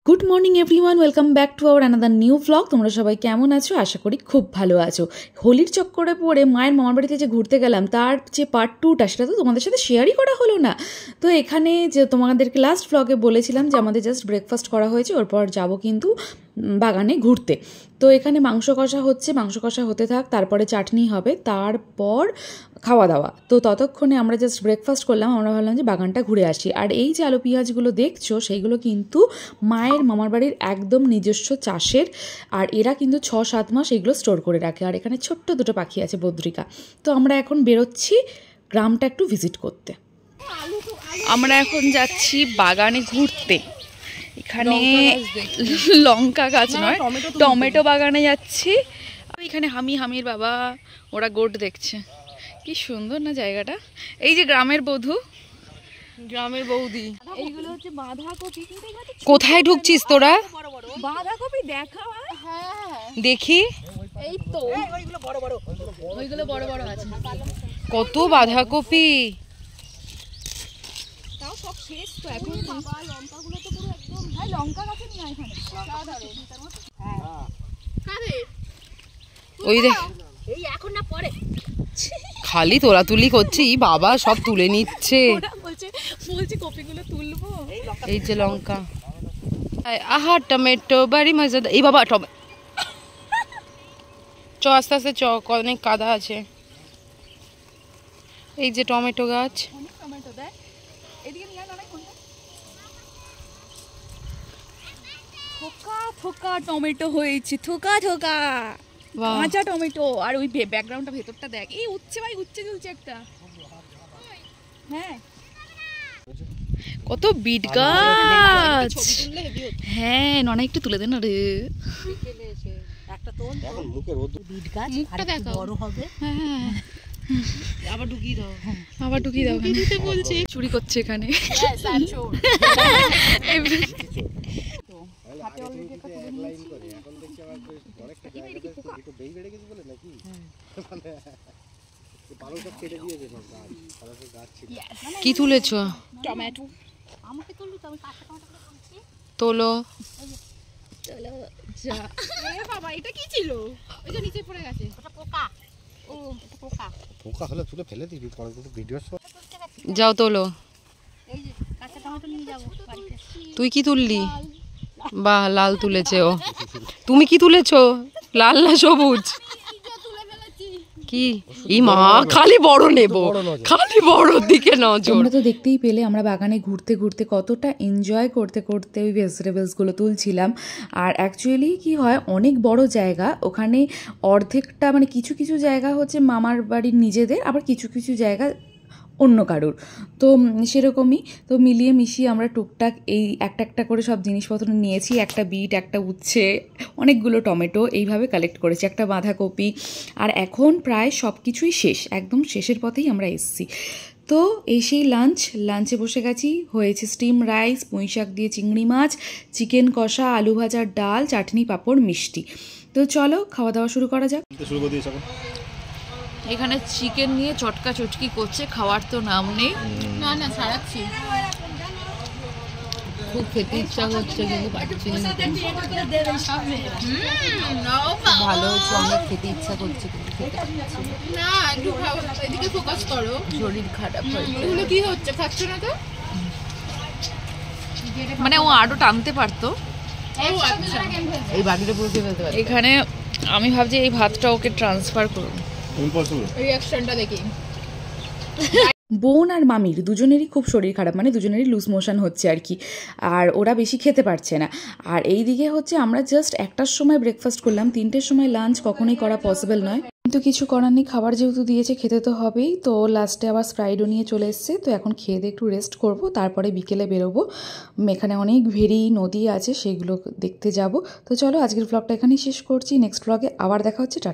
Good morning everyone, welcome back to our another new blog. তোমরা সবাই কেমন আছো? আশা করি খুব ভালো আছো। হোলির চক্করে পড়ে মায়ের মামার বাড়িতে যে ঘুরতে গেলাম তার যে পার্ট 2টা সেটা তো তোমাদের সাথে শেয়ারই করা হলো না। তো এখানে যে তোমাদেরকে লাস্ট ব্লগে বলেছিলাম যে আমাদের জাস্ট ব্রেকফাস্ট করা হয়েছে, ওরপর যাবো কিন্তু বাগানে ঘুরতে। তো এখানে মাংস কষা হচ্ছে, মাংস কষা হতে থাক, তারপরে চাটনি হবে, তারপর খাওয়া দাওয়া। তো ততক্ষণে আমরা জাস্ট ব্রেকফাস্ট করলাম, আমরা ভাবলাম যে বাগানটা ঘুরে আসি। আর এই যে আলু পেঁয়াজগুলো দেখছো সেইগুলো কিন্তু মায়ের মামার বাড়ির একদম নিজস্ব চাষের, আর এরা কিন্তু 6-7 মাস এগুলো স্টোর করে রাখে। আর এখানে ছোট্ট দুটো পাখি আছে, বদ্রিকা। তো আমরা এখন বেরোচ্ছি গ্রামটা একটু ভিজিট করতে। আমরা এখন যাচ্ছি বাগানে ঘুরতে। এখানে লঙ্কা গাছ নয়, টমেটো বাগানে যাচ্ছি। এখানে হামির বাবা ওরা গোট দেখছে। কি সুন্দর না জায়গাটা। এই যে গ্রামের বধূ, গ্রামের বৌদি। এইগুলো হচ্ছে বাঁধাকপি। কোথায় ঢুকছিস তোরা? বাঁধাকপি দেখা দেখি। এই তো ওইগুলো বড় বড় আছে। কত বাঁধাকপি, তাও সব শেষ তো এখন। লঙ্কাগুলো তো পুরো একদম ভাই, লঙ্কা গাছে নিয়ে এখানে ওই দেখ, এই এখন না পরে খালি তোলাতুলি করছি। বাবা সব তুলে নিচ্ছে, বলছে কপিগুলো তুলবো। এই যে লঙ্কা, আহা টমেটো বাড়ি মজাদার। এই বাবা চ আস্তে আস্তে চ, অনেক কাদা আছে। এই যে টমেটো গাছ, থোকা থোকা টমেটো হয়েছে, থোকা থোকা কাঁচা টমেটো। আর ওই ব্যাকগ্রাউন্ডটা ভেতরটা দেখ, এই উচ্ছে ভাই, উচ্ছে ঝুলছে একটা। হ্যাঁ কত বিট গাছ। হ্যাঁ ননা একটু তুলে দে না রে। আবার ঢুকিয়ে দাও, আবার ঢুকিয়ে দাও। বলছে চুরি করছে এখানে। কি তুলেছ? টমেটো। তোলো বাবা, এটা কি ছিল? ওই যে নিচে পড়ে গেছে, ওটা পোকা। ও পোকা, পোকা হলে তুলে ফেলে দিবি, পরে কিন্তু ভিডিও যাও তোলো। এই যে কাঁচা টমেটো নিয়ে যাব বাড়িতে। তুই কি তুললি? বাহ, লাল তুলেছে ও। তুমি কি তুলেছো? লাল না সবুজ? কি ই মা, খালি বড় নেব, খালি বড়র দিকে নজর। তোমরা তো দেখতেই পেলে আমরা বাগানে ঘুরতে ঘুরতে কতটা এনজয় করতে করতে ওই ভেজিটেবলসগুলো তুলছিলাম। আর অ্যাকচুয়ালি কি হয়, অনেক বড় জায়গা, ওখানে অর্ধেকটা মানে কিছু কিছু জায়গা হচ্ছে মামার বাড়ির নিজেদের, আবার কিছু কিছু জায়গা অন্য কারুর। তো সেরকমই তো মিলিয়ে মিশিয়ে আমরা টুকটাক এই একটা একটা করে সব জিনিসপত্র নিয়েছি। একটা বিট, একটা উচ্ছে, অনেকগুলো টমেটো এইভাবে কালেক্ট করেছি, একটা বাঁধাকপি। আর এখন প্রায় সব কিছুই শেষ, একদম শেষের পথেই আমরা এসেছি। তো এই সেই লাঞ্চে বসে গেছি। হয়েছে স্টিম রাইস, পুঁই শাক দিয়ে চিংড়ি মাছ, চিকেন কষা, আলু ভাজার ডাল, চাটনি, পাঁপড়, মিষ্টি। তো চলো খাওয়া দাওয়া শুরু করা যাক। এখানে চিকেন নিয়ে চটকা চটকি করছে, খাওয়ার তো নাম নেই। না না ছাড়াচ্ছি, খুব খেতে ইচ্ছা করছে কিন্তু পাচ্ছি না। ভালো হচ্ছে, অনেক খেতে ইচ্ছা করছে কিন্তু খেতে পাচ্ছি না। একটু খাও, এদিকে ফোকাস করো, শরীর খারাপ হয়েছে। এগুলো কি হচ্ছে, খাচ্ছ না তো? মানে ও আরো টানতে পারতো। এই বাকিটা পুরো খেয়ে ফেলতে পারতো। এখানে আমি ভাবছি এই ভাতটা ওকে ট্রান্সফার করুন। রিঅ্যাকশনটা দেখি। বোন আর মামির দুজনেরই খুব শরীর খারাপ, মানে দুজনেরই লুজ মোশন হচ্ছে আর কি। আর ওরা বেশি খেতে পারছে না। আর এই দিকে হচ্ছে আমরা জাস্ট 1টার সময় ব্রেকফাস্ট করলাম, 3টের সময় লাঞ্চ কখনোই করা পসিবল নয়, কিন্তু কিছু করার নেই, খাবার যেহেতু দিয়েছে খেতে তো হবেই। তো লাস্টে আবার স্প্রাইডও নিয়ে চলে এসছে। তো এখন খেয়ে দিয়ে একটু রেস্ট করব, তারপরে বিকেলে বেরোবো। এখানে অনেক ভেরি নদী আছে, সেগুলো দেখতে যাব। তো চলো আজকের ব্লগটা এখানেই শেষ করছি, নেক্সট ব্লগে আবার দেখা হচ্ছে। টাটা।